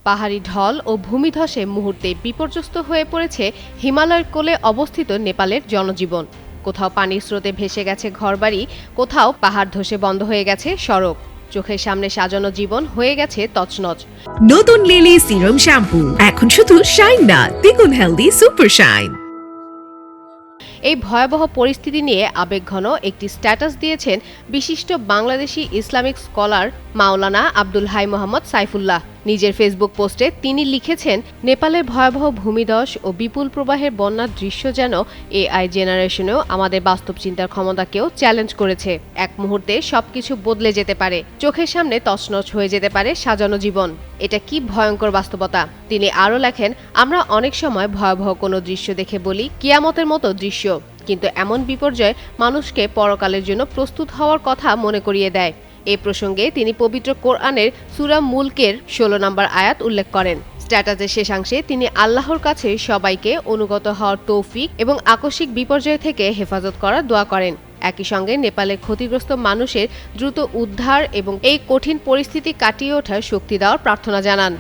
পাহাড়ি ঢল ও ভূমিধসে মুহূর্তে বিপর্যস্ত হয়ে পড়েছে হিমালয়ের কোলে অবস্থিত নেপালের জনজীবন। কোথাও পানির স্রোতে ভেসে গেছে ঘরবাড়ি, কোথাও পাহাড় ধসে বন্ধ হয়ে গেছে সড়ক। চোখের সামনে সাজানো জীবন হয়ে গেছে তছনছ। নতুন লিলি সিরাম শ্যাম্পু এখন শুধু শাইন না, দ্বিগুণ হেলদি সুপার শাইন। এই ভয়াবহ পরিস্থিতি নিয়ে আবেগঘন একটি স্ট্যাটাস দিয়েছেন বিশিষ্ট বাংলাদেশি ইসলামিক স্কলার মাওলানা আব্দুল হাই মোহাম্মদ সাইফুল্লাহ। নিজের ফেসবুক পোস্টে তিনি লিখেছেন, নেপালের ভয়াবহ ভূমিধস ও বিপুল প্রবাহের বন্যার দৃশ্য যেন এআই জেনারেশনেও আমাদের বাস্তব চিন্তার ক্ষমতাকেও চ্যালেঞ্জ করেছে। এক মুহূর্তে সবকিছু বদলে যেতে পারে, চোখের সামনে তছনছ হয়ে যেতে পারে সাজানো জীবন। এটা কি ভয়ঙ্কর বাস্তবতা। তিনি আরও লেখেন, আমরা অনেক সময় ভয়াবহ কোনো দৃশ্য দেখে বলি কিয়ামতের মতো দৃশ্য, কিন্তু এমন বিপর্যয় মানুষকে পরকালের জন্য প্রস্তুত হওয়ার কথা মনে করিয়ে দেয়। এই প্রসঙ্গে তিনি পবিত্র কোরআনের সূরা মুলকের 16 নম্বর আয়াত উল্লেখ করেন। স্ট্যাটাসের শেষাংশে তিনি আল্লাহর কাছে সবাইকে অনুগত হওয়ার তৌফিক এবং আকস্মিক বিপর্যয় থেকে হেফাজত করার দোয়া করেন। একই সঙ্গে নেপালের ক্ষতিগ্রস্ত মানুষের দ্রুত উদ্ধার এবং এই কঠিন পরিস্থিতি কাটিয়ে ওঠার শক্তি দেওয়ার প্রার্থনা জানান।